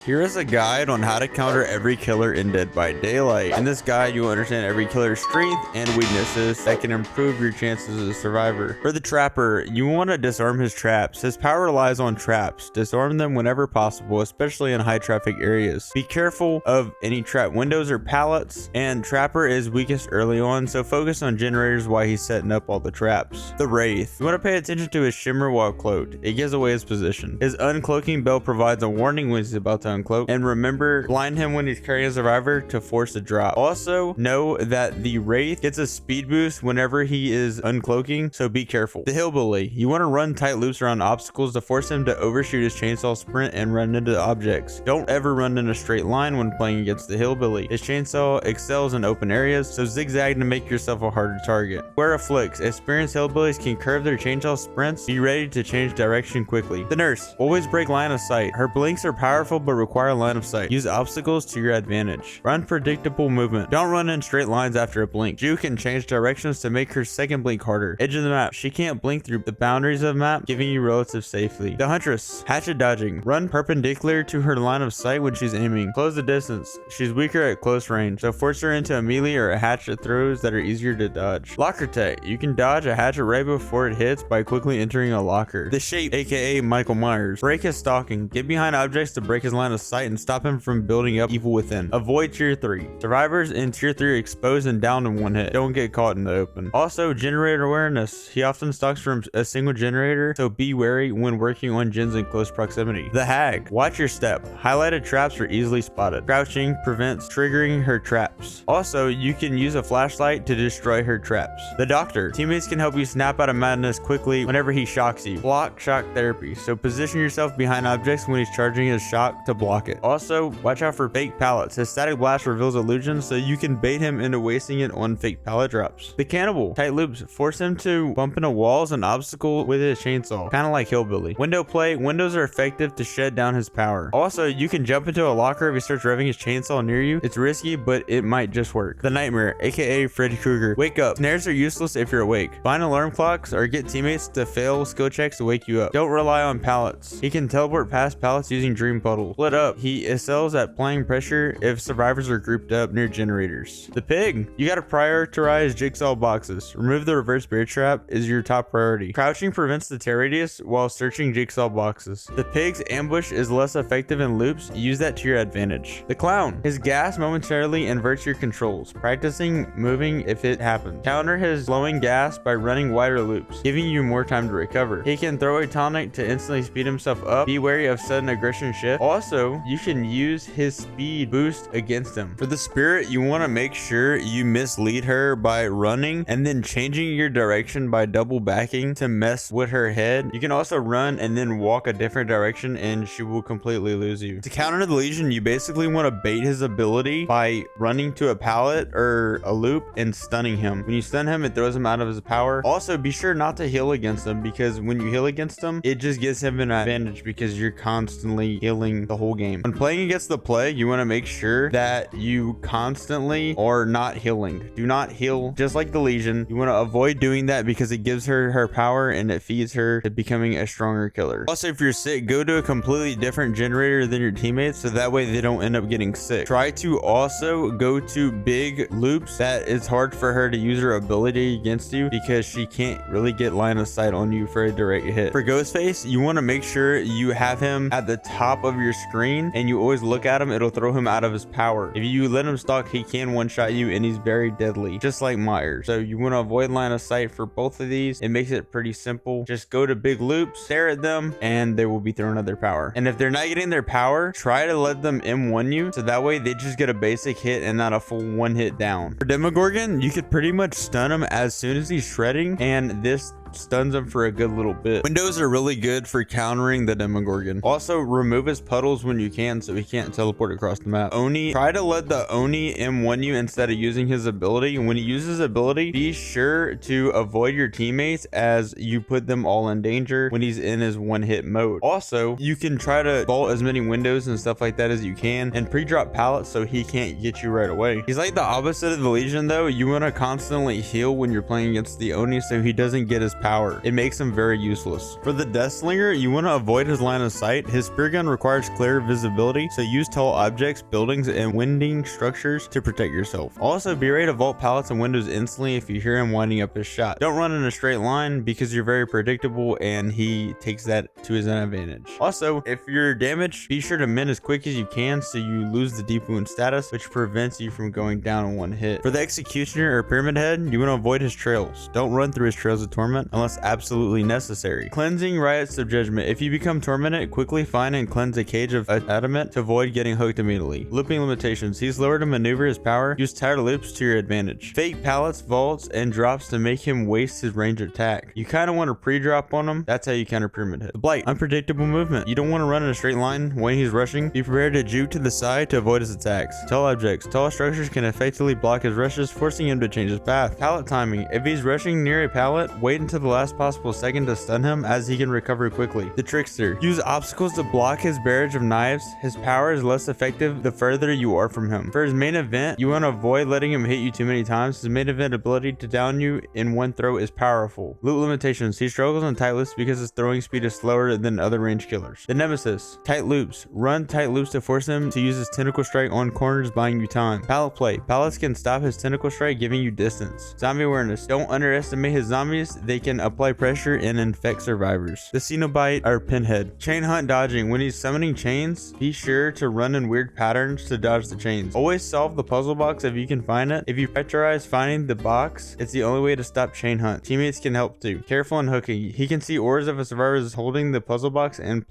Here is a guide on how to counter every killer in Dead by Daylight. In this guide, you will understand every killer's strength and weaknesses that can improve your chances as a survivor. For the trapper, you want to disarm his traps. His power relies on traps. Disarm them whenever possible, especially in high traffic areas. Be careful of any trap windows or pallets, and trapper is weakest early on, so focus on generators while he's setting up all the traps. The wraith. You want to pay attention to his shimmer while cloaked. It gives away his position. His uncloaking bell provides a warning when he's about to uncloak, and remember, blind him when he's carrying a survivor to force a drop. Also know that the wraith gets a speed boost whenever he is uncloaking, so be careful. The hillbilly. You want to run tight loops around obstacles to force him to overshoot his chainsaw sprint and run into objects. Don't ever run in a straight line when playing against the hillbilly. His chainsaw excels in open areas, so zigzag to make yourself a harder target. Where afflicts. Experienced hillbillies can curve their chainsaw sprints. Be ready to change direction quickly. The nurse. Always break line of sight. Her blinks are powerful but require line of sight. Use obstacles to your advantage. Run predictable movement. Don't run in straight lines after a blink. Juke can change directions to make her second blink harder. Edge of the map. She can't blink through the boundaries of the map, giving you relative safety. The huntress. Hatchet dodging. Run perpendicular to her line of sight when she's aiming. Close the distance. She's weaker at close range, so force her into a melee or a hatchet throws that are easier to dodge. Locker tech. You can dodge a hatchet right before it hits by quickly entering a locker. The shape, aka Michael Myers. Break his stalking. Get behind objects to break his line of sight and stop him from building up evil within. Avoid tier 3. Survivors in tier 3 are exposed and down in one hit. Don't get caught in the open. Also, generator awareness. He often stalks from a single generator, so be wary when working on gens in close proximity. The hag. Watch your step. Highlighted traps are easily spotted. Crouching prevents triggering her traps. Also, you can use a flashlight to destroy her traps. The doctor. Teammates can help you snap out of madness quickly whenever he shocks you. Block shock therapy. So position yourself behind objects when he's charging his shock to block it. Also, watch out for fake pallets. His static blast reveals illusions, so you can bait him into wasting it on fake pallet drops. The cannibal. Tight loops. Force him to bump into walls and obstacle with his chainsaw. Kind of like hillbilly. Window play. Windows are effective to shed down his power. Also, you can jump into a locker if he starts revving his chainsaw near you. It's risky, but it might just work. The nightmare, aka Freddy Krueger. Wake up. Snares are useless if you're awake. Find alarm clocks or get teammates to fail skill checks to wake you up. Don't rely on pallets. He can teleport past pallets using dream puddle. Split up. He excels at applying pressure if survivors are grouped up near generators. The pig. You gotta prioritize jigsaw boxes. Remove the reverse bear trap is your top priority. Crouching prevents the tear radius while searching jigsaw boxes. The pig's ambush is less effective in loops. Use that to your advantage. The clown. His gas momentarily inverts your controls. Practicing moving if it happens. Counter his flowing gas by running wider loops, giving you more time to recover. He can throw a tonic to instantly speed himself up. Be wary of sudden aggression shift. Also, you can use his speed boost against him. For the spirit, you want to make sure you mislead her by running and then changing your direction by double backing to mess with her head. You can also run and then walk a different direction and she will completely lose you. To counter the legion, you basically want to bait his ability by running to a pallet or a loop and stunning him. When you stun him, it throws him out of his power. Also, be sure not to heal against him, because when you heal against him, it just gives him an advantage because you're constantly healing the whole game. When playing against the plague, you want to make sure that you constantly are not healing. Do not heal just like the legion. You want to avoid doing that because it gives her her power and it feeds her to becoming a stronger killer. Also, if you're sick, go to a completely different generator than your teammates so that way they don't end up getting sick. Try to also go to big loops that it's hard for her to use her ability against you because she can't really get line of sight on you for a direct hit. For ghostface, you want to make sure you have him at the top of your screen and you always look at him. It'll throw him out of his power. If you let him stalk, he can one-shot you and he's very deadly, just like Myers. So you want to avoid line of sight for both of these. It makes it pretty simple. Just go to big loops, stare at them, and they will be thrown out of their power. And if they're not getting their power, try to let them M1 you, so that way they just get a basic hit and not a full one hit down. For demogorgon, you could pretty much stun him as soon as he's shredding, and this stuns him for a good little bit. Windows are really good for countering the demogorgon. Also, remove his puddles when you can so he can't teleport across the map. Oni, try to let the Oni M1 you instead of using his ability. When he uses his ability, be sure to avoid your teammates as you put them all in danger when he's in his one-hit mode. Also, you can try to vault as many windows and stuff like that as you can and pre-drop pallets so he can't get you right away. He's like the opposite of the Legion though. You want to constantly heal when you're playing against the Oni so he doesn't get his power. It makes him very useless. For the deathslinger, you want to avoid his line of sight. His spear gun requires clear visibility, so use tall objects, buildings, and winding structures to protect yourself. Also, be ready to vault pallets and windows instantly if you hear him winding up his shot. Don't run in a straight line because you're very predictable and he takes that to his own advantage. Also, if you're damaged, be sure to mend as quick as you can so you lose the deep wound status, which prevents you from going down in one hit. For the executioner or pyramid head, you want to avoid his trails. Don't run through his trails of torment unless absolutely necessary. Cleansing riots of judgment. If you become tormented, quickly find and cleanse a cage of adamant to avoid getting hooked immediately. Looping limitations. He's lower to maneuver his power. Use tired loops to your advantage. Fake pallets, vaults, and drops to make him waste his range attack. You kind of want to pre-drop on him. That's how you counter pyramid head. The blight. Unpredictable movement. You don't want to run in a straight line when he's rushing. Be prepared to juke to the side to avoid his attacks. Tall objects. Tall structures can effectively block his rushes, forcing him to change his path. Pallet timing. If he's rushing near a pallet, wait until the last possible second to stun him as he can recover quickly. The trickster. Use obstacles to block his barrage of knives. His power is less effective the further you are from him. For his main event, you want to avoid letting him hit you too many times. His main event ability to down you in one throw is powerful. Loot limitations. He struggles on tight loops because his throwing speed is slower than other range killers. The nemesis. Tight loops. Run tight loops to force him to use his tentacle strike on corners, buying you time. Pallet play. Pallets can stop his tentacle strike, giving you distance. Zombie awareness. Don't underestimate his zombies. They can apply pressure and infect survivors. The Cenobite or pinhead. Chain hunt dodging. When he's summoning chains, be sure to run in weird patterns to dodge the chains. Always solve the puzzle box if you can find it. If you prioritize finding the box, it's the only way to stop chain hunt. Teammates can help too. Careful in hooking. He can see auras if a survivor is holding the puzzle box and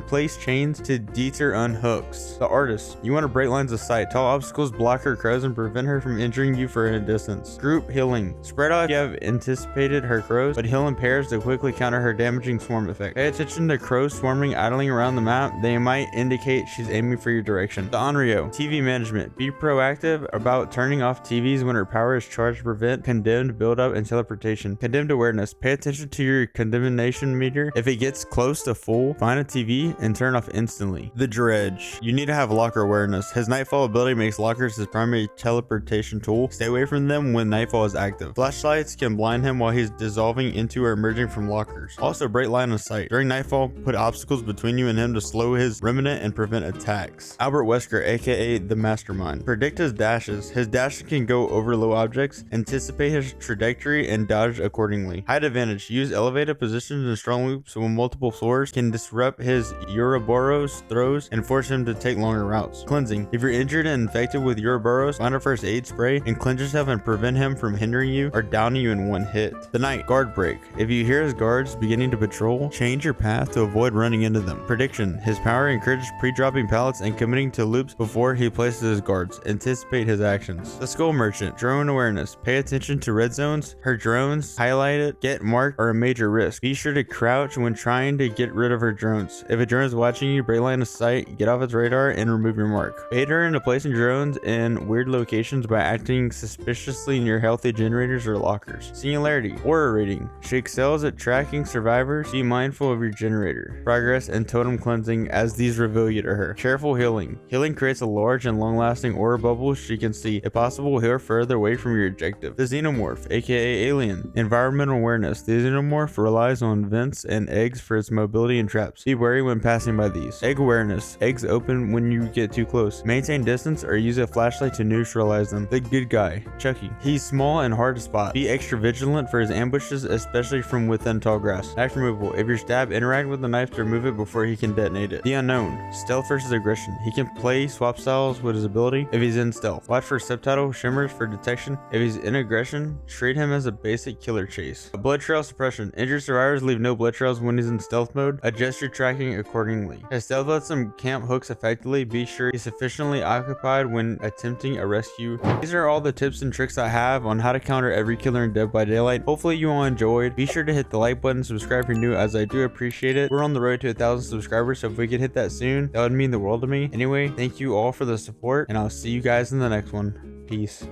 place chains to deter unhooks. The artist. You want to break lines of sight. Tall obstacles block her crows and prevent her from injuring you for a distance. Group healing. Spread out if you have anticipated her crows, but heal in pairs to quickly counter her damaging swarm effect. Pay attention to crows swarming idling around the map. They might indicate she's aiming for your direction. The onryo. TV management. Be proactive about turning off TVs when her power is charged to prevent condemned buildup and teleportation. Condemned awareness. Pay attention to your condemnation meter. If it gets close to full, find a TV and turn off instantly. The dredge. You need to have locker awareness. His nightfall ability makes lockers his primary teleportation tool. Stay away from them when nightfall is active. Flashlights can blind him while he's dissolving into or emerging from lockers. Also, bright line of sight. During nightfall, put obstacles between you and him to slow his remnant and prevent attacks. Albert Wesker, aka the mastermind. Predict his dashes. His dashes can go over low objects, anticipate his trajectory, and dodge accordingly. Height advantage. Use elevated positions and strong loops when multiple floors can disrupt his Ouroboros throws and force him to take longer routes. Cleansing. If you're injured and infected with Ouroboros, find a first aid spray and cleanse yourself and prevent him from hindering you or downing you in one hit. The night. Guard break. If you hear his guards beginning to patrol, change your path to avoid running into them. Prediction. His power encourages pre-dropping pallets and committing to loops before he places his guards. Anticipate his actions. The skull merchant. Drone awareness. Pay attention to red zones. Her drones, highlighted, get marked, are a major risk. Be sure to crouch when trying to get rid of her drones. If a drone is watching you, break line of sight, get off its radar, and remove your mark. Bait her into placing drones in weird locations by acting suspiciously near healthy generators or lockers. Singularity. Aura rating. She excels at tracking survivors. Be mindful of your generator, progress, and totem cleansing as these reveal you to her. Careful healing. Healing creates a large and long-lasting aura bubble she can see. If possible, heal further away from your objective. The xenomorph, aka alien. Environmental awareness. The xenomorph relies on vents and eggs for its mobility and traps. Be wary when passing by these. Egg awareness. Eggs open when you get too close. Maintain distance or use a flashlight to neutralize them. The good guy, Chucky. He's small and hard to spot. Be extra vigilant for his ambushes, especially from within tall grass. Knife removal. If your stab, interact with the knife to remove it before he can detonate it. The unknown. Stealth versus aggression. He can play swap styles with his ability if he's in stealth. Watch for subtitle shimmers for detection. If he's in aggression, treat him as a basic killer chase. Blood trail suppression. Injured survivors leave no blood trails when he's in stealth mode. Adjust your tracking accordingly. His stealth lets him camp hooks effectively. Be sure he's sufficiently occupied when attempting a rescue. These are all the tips and tricks I have on how to counter every killer in Dead by Daylight. Hopefully you all enjoyed. Be sure to hit the like button, subscribe if you're new, as I do appreciate it. We're on the road to 1,000 subscribers, so if we could hit that soon, that would mean the world to me. Anyway, thank you all for the support, and I'll see you guys in the next one. Peace.